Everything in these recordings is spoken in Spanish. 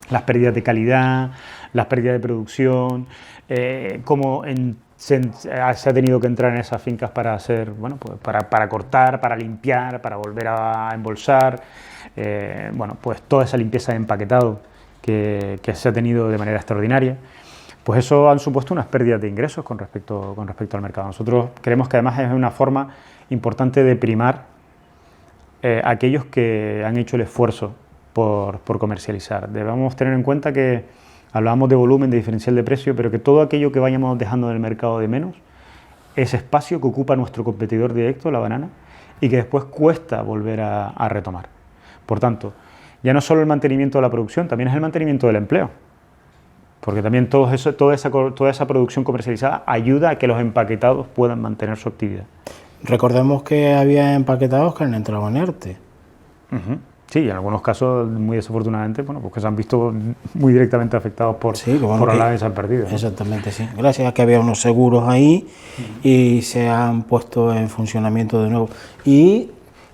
las pérdidas de calidad, las pérdidas de producción, cómo se ha tenido que entrar en esas fincas para hacer, bueno, pues para cortar, para limpiar, para volver a embolsar, bueno, pues toda esa limpieza de empaquetado que se ha tenido de manera extraordinaria. Pues eso han supuesto unas pérdidas de ingresos con respecto al mercado. Nosotros creemos que además es una forma importante de primar aquellos que han hecho el esfuerzo por comercializar. Debemos tener en cuenta que hablábamos de volumen, de diferencial de precio, pero que todo aquello que vayamos dejando en el mercado de menos es espacio que ocupa nuestro competidor directo, la banana, y que después cuesta volver a retomar. Por tanto, ya no solo el mantenimiento de la producción, también es el mantenimiento del empleo. Porque también toda esa producción comercializada ayuda a que los empaquetados puedan mantener su actividad. Recordemos que había empaquetados que han entrado en ERTE. Sí, en algunos casos, muy desafortunadamente, bueno, pues que se han visto muy directamente afectados por alaves y se han perdido, ¿no? Exactamente, sí. Gracias a que había unos seguros ahí y se han puesto en funcionamiento de nuevo. Y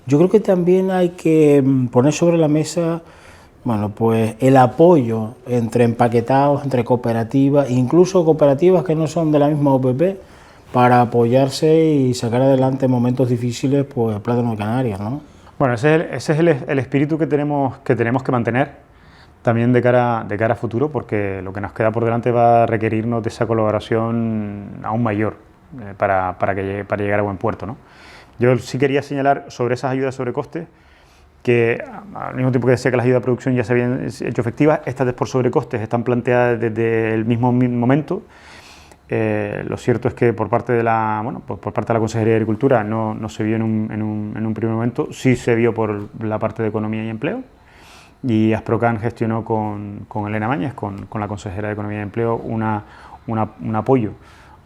yo creo que también hay que poner sobre la mesa, bueno, pues el apoyo entre empaquetados, entre cooperativas, incluso cooperativas que no son de la misma OPP, para apoyarse y sacar adelante momentos difíciles, pues el Plátano de Canarias, ¿no? Bueno, ese es el espíritu que tenemos que mantener también de cara a futuro, porque lo que nos queda por delante va a requerirnos de esa colaboración aún mayor para llegar a buen puerto, ¿no? Yo sí quería señalar sobre esas ayudas sobre costes, que al mismo tiempo que decía que las ayudas de producción ya se habían hecho efectivas, estas por sobrecostes están planteadas desde el mismo momento. Lo cierto es que por parte de la Consejería de Agricultura no se vio en un primer momento, sí se vio por la parte de Economía y Empleo, y Asprocan gestionó con Elena Mañez, con la consejera de Economía y Empleo, un apoyo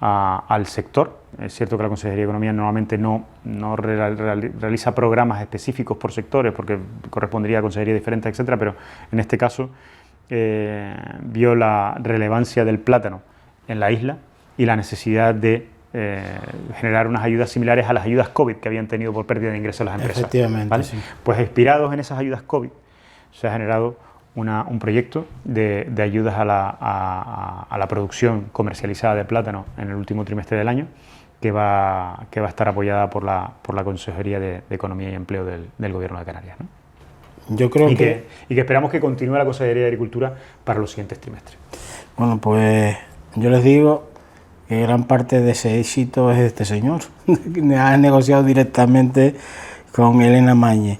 al sector. Es cierto que la Consejería de Economía normalmente no realiza programas específicos por sectores, porque correspondería a consejerías diferentes, etcétera, pero en este caso vio la relevancia del plátano en la isla y la necesidad de generar unas ayudas similares a las ayudas COVID que habían tenido por pérdida de ingresos a las empresas. Efectivamente, ¿vale? sí. Pues inspirados en esas ayudas COVID se ha generado un proyecto de ayudas a la producción comercializada de plátano en el último trimestre del año, que va a estar apoyada por la Consejería de Economía y Empleo del Gobierno de Canarias, ¿no? Yo creo y que esperamos que continúe la Consejería de Agricultura para los siguientes trimestres. Bueno, pues yo les digo que gran parte de ese éxito es este señor. Ha negociado directamente con Elena Mañez.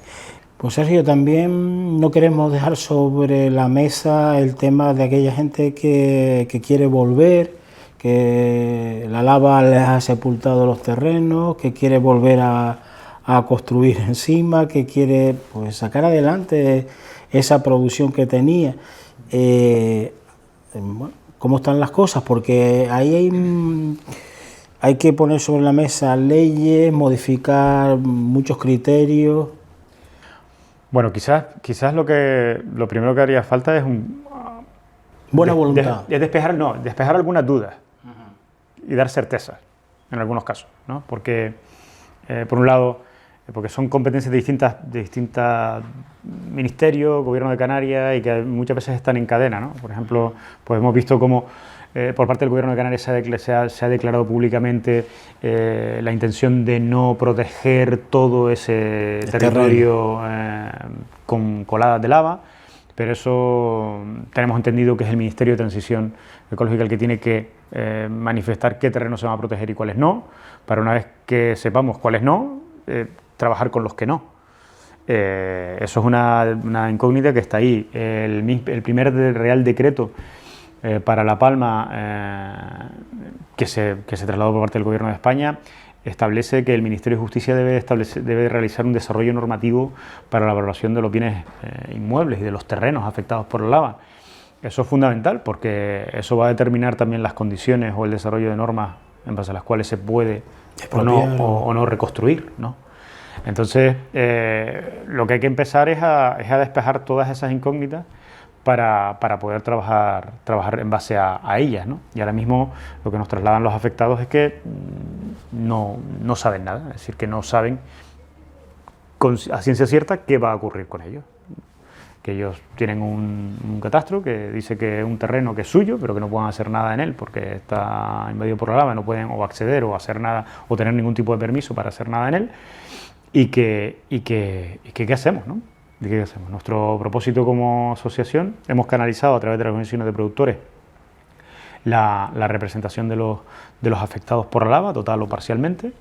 Pues Sergio, también no queremos dejar sobre la mesa el tema de aquella gente que quiere volver, que la lava les ha sepultado los terrenos, que quiere volver a construir encima, que quiere pues sacar adelante esa producción que tenía. Bueno, ¿cómo están las cosas? Porque ahí hay que poner sobre la mesa leyes, modificar muchos criterios. Bueno, quizás lo primero que haría falta es buena voluntad. Es despejar algunas dudas y dar certezas en algunos casos, ¿no? Porque, por un lado, porque son competencias de distintas ministerios, Gobierno de Canarias, y que muchas veces están en cadena, ¿no? Por ejemplo, pues hemos visto cómo por parte del Gobierno de Canarias se ha declarado públicamente la intención de no proteger todo ese territorio con coladas de lava, pero eso tenemos entendido que es el Ministerio de Transición Ecológica el que tiene que manifestar qué terrenos se van a proteger y cuáles no, para una vez que sepamos cuáles no, trabajar con los que no. Eso es una incógnita que está ahí. El primer Real Decreto para La Palma, que se trasladó por parte del Gobierno de España, establece que el Ministerio de Justicia debe realizar un desarrollo normativo para la valoración de los bienes inmuebles y de los terrenos afectados por la lava. Eso es fundamental porque eso va a determinar también las condiciones o el desarrollo de normas en base a las cuales se puede o no reconstruir, ¿no? Entonces, lo que hay que empezar es a despejar todas esas incógnitas para poder trabajar en base a ellas, ¿no? Y ahora mismo lo que nos trasladan los afectados es que no saben nada, es decir, que no saben a ciencia cierta qué va a ocurrir con ellos. que ellos tienen un catastro que dice que es un terreno que es suyo, pero que no pueden hacer nada en él porque está invadido por la lava, no pueden o acceder o hacer nada o tener ningún tipo de permiso para hacer nada en él, y ¿qué hacemos, no? ¿Qué hacemos? Nuestro propósito como asociación, hemos canalizado a través de las organizaciones de productores la representación de los afectados por la lava, total o parcialmente.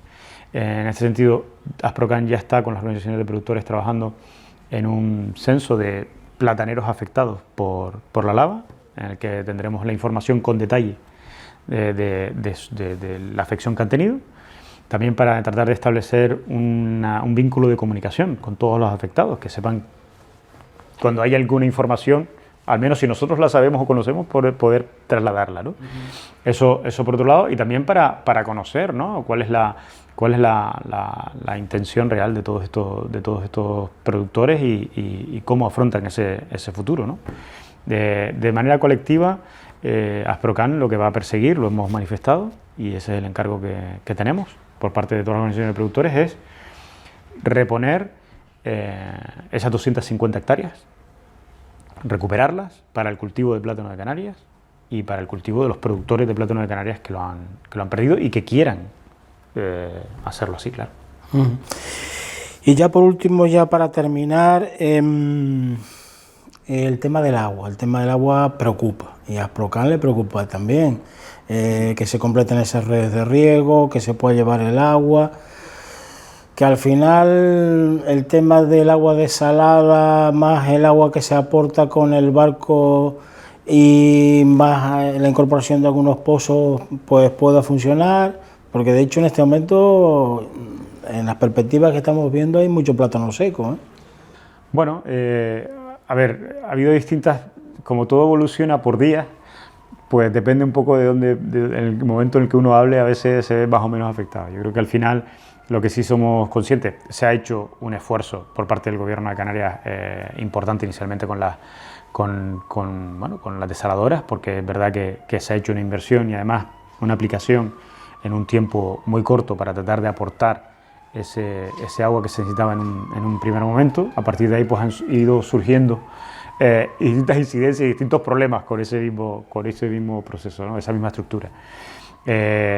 En este sentido, Asprocan ya está con las organizaciones de productores trabajando en un censo de plataneros afectados por la lava, en el que tendremos la información con detalle de la afección que han tenido, también para tratar de establecer un vínculo de comunicación con todos los afectados, que sepan cuando hay alguna información, al menos si nosotros la sabemos o conocemos, poder trasladarla, ¿no? Eso por otro lado, y también para conocer, ¿no?, cuál es la intención real de todos estos productores y cómo afrontan ese futuro, ¿no? De manera colectiva, Asprocan lo que va a perseguir, lo hemos manifestado, y ese es el encargo que tenemos por parte de todas las organizaciones de productores, es reponer esas 250 hectáreas, recuperarlas para el cultivo de plátano de Canarias y para el cultivo de los productores de plátano de Canarias que lo han perdido y que quieran hacerlo así, claro. Y ya por último, ya para terminar, el tema del agua. El tema del agua preocupa, y a Asprocan le preocupa también, que se completen esas redes de riego, que se pueda llevar el agua, que al final el tema del agua desalada más el agua que se aporta con el barco y más la incorporación de algunos pozos pues pueda funcionar, porque de hecho en este momento, en las perspectivas que estamos viendo, hay mucho plátano seco, ¿eh? Bueno, a ver, ha habido distintas, como todo evoluciona por días, pues depende un poco de dónde, el momento en el que uno hable, a veces se ve más o menos afectado. Yo creo que al final lo que sí somos conscientes, se ha hecho un esfuerzo por parte del Gobierno de Canarias importante inicialmente con las desaladoras, porque es verdad que se ha hecho una inversión y además una aplicación en un tiempo muy corto para tratar de aportar ese agua que se necesitaba en un primer momento. A partir de ahí pues han ido surgiendo distintas incidencias y distintos problemas con ese mismo proceso, ¿no?, esa misma estructura.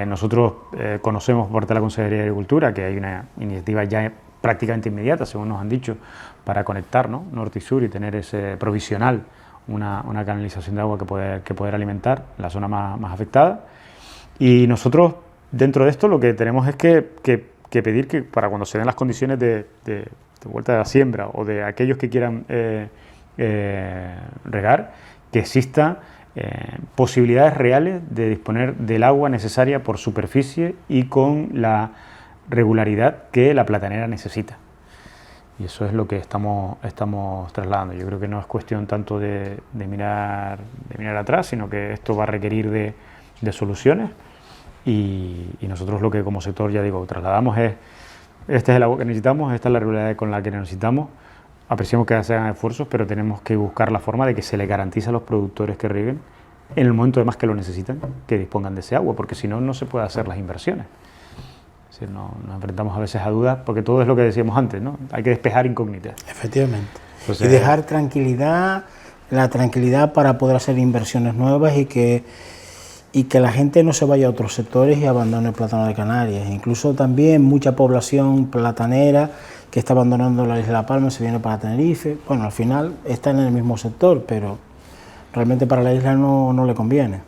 Nosotros conocemos por parte de la Consejería de Agricultura que hay una iniciativa ya prácticamente inmediata, según nos han dicho, para conectar, ¿no?, norte y sur y tener ese provisional, una canalización de agua que poder alimentar la zona más afectada. Y nosotros, dentro de esto, lo que tenemos es que pedir que para cuando se den las condiciones de vuelta de la siembra o de aquellos que quieran regar, que exista posibilidades reales de disponer del agua necesaria por superficie y con la regularidad que la platanera necesita. Y eso es lo que estamos trasladando. Yo creo que no es cuestión tanto de mirar atrás, sino que esto va a requerir de soluciones, y nosotros lo que como sector, ya digo, trasladamos es: este es el agua que necesitamos, esta es la regularidad con la que necesitamos. Apreciamos que se hagan esfuerzos, pero tenemos que buscar la forma de que se le garantice a los productores que rieguen, en el momento además que lo necesitan, que dispongan de ese agua, porque si no, no se puede hacer las inversiones. Es decir, nos enfrentamos a veces a dudas, porque todo es lo que decíamos antes, ¿no? Hay que despejar incógnitas. Efectivamente. Entonces, y dejar la tranquilidad para poder hacer inversiones nuevas y que la gente no se vaya a otros sectores y abandone el plátano de Canarias. Incluso también mucha población platanera que está abandonando la isla de La Palma se viene para Tenerife. Bueno, al final están en el mismo sector, pero realmente para la isla no le conviene.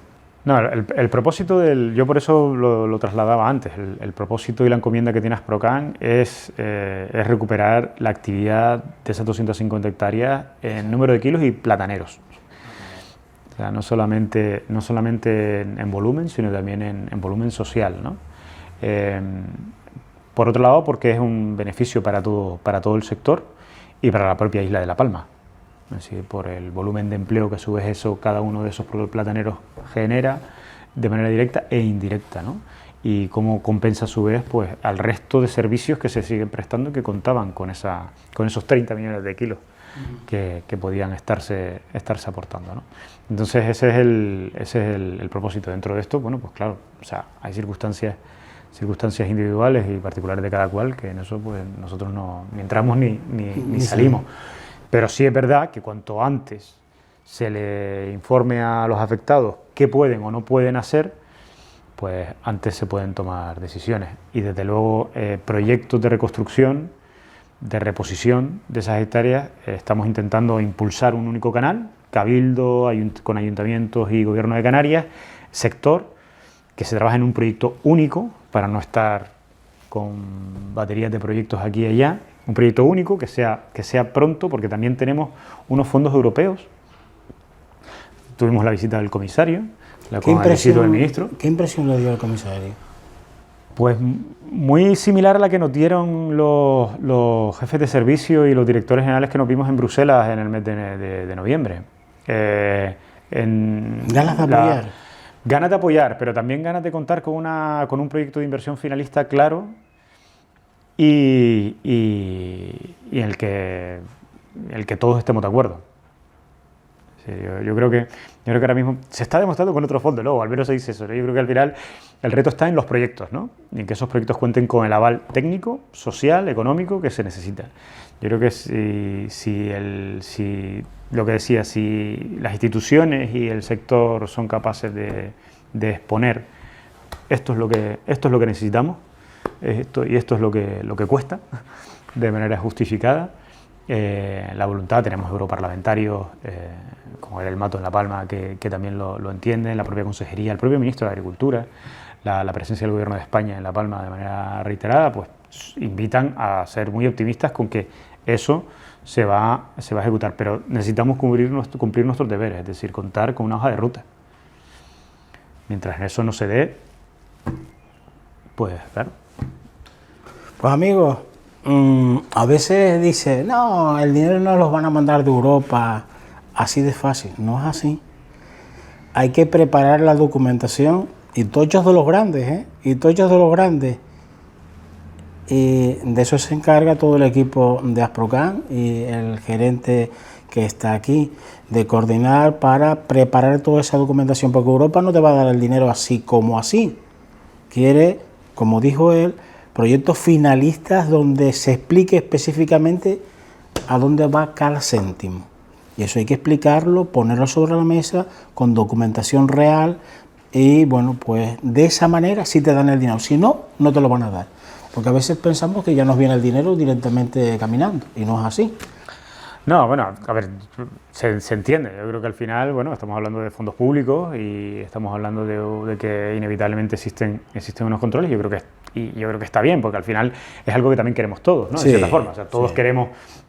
No, el propósito yo por eso lo trasladaba antes, el propósito y la encomienda que tiene Asprocan es recuperar la actividad de esas 250 hectáreas en número de kilos y plataneros. O sea, no solamente en volumen, sino también en volumen social, ¿no? Por otro lado, porque es un beneficio para todo el sector y para la propia isla de La Palma. Es decir, por el volumen de empleo que a su vez cada uno de esos plataneros genera de manera directa e indirecta, ¿no? Y cómo compensa a su vez pues, al resto de servicios que se siguen prestando, que contaban con esos 30 millones de kilos que podían estarse aportando, ¿no? Entonces ese es el propósito. Dentro de esto, bueno, pues claro, o sea, hay circunstancias individuales y particulares de cada cual, que en eso pues nosotros ni entramos ni salimos. Pero sí es verdad que cuanto antes se le informe a los afectados qué pueden o no pueden hacer, pues antes se pueden tomar decisiones. Y desde luego proyectos de reconstrucción, de reposición de esas hectáreas, estamos intentando impulsar un único canal, Cabildo, con ayuntamientos y Gobierno de Canarias, sector, que se trabaja en un proyecto único para no estar con baterías de proyectos aquí y allá, un proyecto único que sea pronto, porque también tenemos unos fondos europeos. Tuvimos la visita del comisario, con el visito del ministro. ¿Qué impresión le dio al comisario? Pues muy similar a la que nos dieron los jefes de servicio y los directores generales que nos vimos en Bruselas en el mes de noviembre. ¿Ganas de apoyar? Ganas de apoyar, pero también ganas de contar con un proyecto de inversión finalista claro y en el que todos estemos de acuerdo. Sí, yo creo que ahora mismo se está demostrando con otros fondos, luego al menos se dice eso, ¿no? Yo creo que al final el reto está en los proyectos, ¿no? Y en que esos proyectos cuenten con el aval técnico, social, económico que se necesita. Yo creo que si lo que decía, si las instituciones y el sector son capaces de exponer esto es lo que necesitamos, y esto es lo que cuesta, de manera justificada. La voluntad, tenemos europarlamentarios como el Mato en La Palma que también lo entienden, la propia consejería, el propio ministro de Agricultura, la presencia del Gobierno de España en La Palma de manera reiterada, pues invitan a ser muy optimistas con que eso se va a ejecutar, pero necesitamos cumplir nuestros deberes, es decir, contar con una hoja de ruta. Mientras eso no se dé, pues claro. Pues amigos, a veces dice, no, el dinero no los van a mandar de Europa así de fácil. No es así. Hay que preparar la documentación y tochos de los grandes, y tochos de los grandes. Y de eso se encarga todo el equipo de Asprocan y el gerente que está aquí, de coordinar para preparar toda esa documentación, porque Europa no te va a dar el dinero así como así. Quiere, como dijo él, proyectos finalistas donde se explique específicamente a dónde va cada céntimo. Y eso hay que explicarlo, ponerlo sobre la mesa con documentación real y bueno, pues de esa manera sí te dan el dinero. Si no, no te lo van a dar. Porque a veces pensamos que ya nos viene el dinero directamente caminando y no es así. No, bueno, a ver, se entiende. Yo creo que al final, bueno, estamos hablando de fondos públicos y estamos hablando de que inevitablemente existen unos controles. Yo creo que está bien, porque al final es algo que también queremos todos, ¿no? Sí, de cierta forma. O sea, todos sí.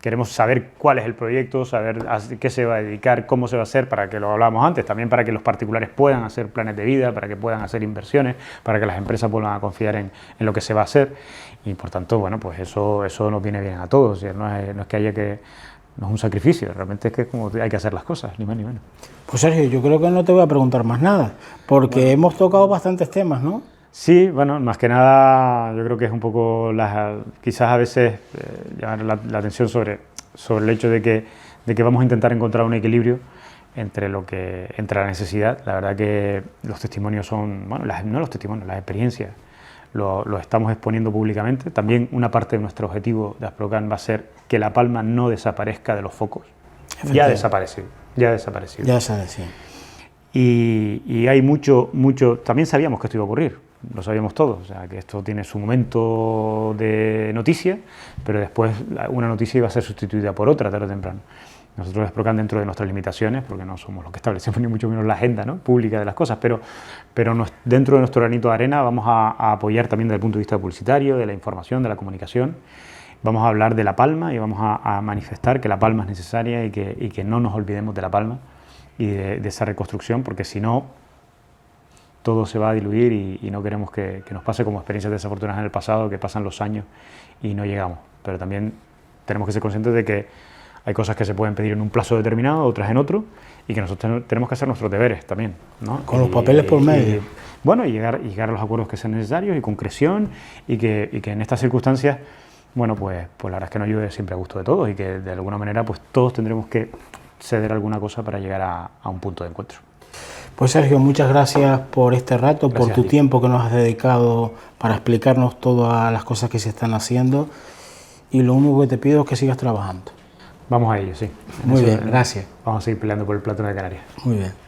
queremos saber cuál es el proyecto, saber a qué se va a dedicar, cómo se va a hacer, para que lo hablábamos antes, también para que los particulares puedan hacer planes de vida, para que puedan hacer inversiones, para que las empresas puedan confiar en lo que se va a hacer. Y por tanto, bueno, pues eso nos viene bien a todos. O sea, no es que haya que... No es un sacrificio, realmente es que como hay que hacer las cosas, ni más ni menos. Pues Sergio, yo creo que no te voy a preguntar más nada, porque hemos tocado bastantes temas, ¿no? Sí, bueno, más que nada yo creo que es un poco, quizás a veces llamar la atención sobre el hecho de que vamos a intentar encontrar un equilibrio entre la necesidad. La verdad que los testimonios son, bueno, no los testimonios, las experiencias, lo estamos exponiendo públicamente. También una parte de nuestro objetivo de Asprocan va a ser que La Palma no desaparezca de los focos. Ya ha desaparecido. Ya sabe, sí. Y hay mucho, también sabíamos que esto iba a ocurrir, lo sabíamos todos, o sea, que esto tiene su momento de noticia, pero después una noticia iba a ser sustituida por otra tarde o temprano. Nosotros Asprocan, dentro de nuestras limitaciones, porque no somos los que establecemos ni mucho menos la agenda, ¿no?, pública de las cosas, pero dentro de nuestro granito de arena vamos a apoyar también desde el punto de vista publicitario, de la información, de la comunicación. Vamos a hablar de La Palma y vamos a manifestar que La Palma es necesaria y que no nos olvidemos de La Palma y de esa reconstrucción, porque si no, todo se va a diluir y no queremos que nos pase como experiencias desafortunadas en el pasado, que pasan los años y no llegamos. Pero también tenemos que ser conscientes de que hay cosas que se pueden pedir en un plazo determinado, otras en otro, y que nosotros tenemos que hacer nuestros deberes también, ¿no? Con los papeles por medio. Bueno, y llegar a los acuerdos que sean necesarios y concreción, y que en estas circunstancias, bueno, pues la verdad es que nos ayude siempre a gusto de todos y que de alguna manera pues todos tendremos que ceder alguna cosa para llegar a un punto de encuentro. Pues Sergio, muchas gracias por este rato, Gracias por tu tiempo que nos has dedicado para explicarnos todas las cosas que se están haciendo, y lo único que te pido es que sigas trabajando. Vamos a ello, sí. Muy bien, gracias. Vamos a seguir peleando por el plátano de Canarias. Muy bien.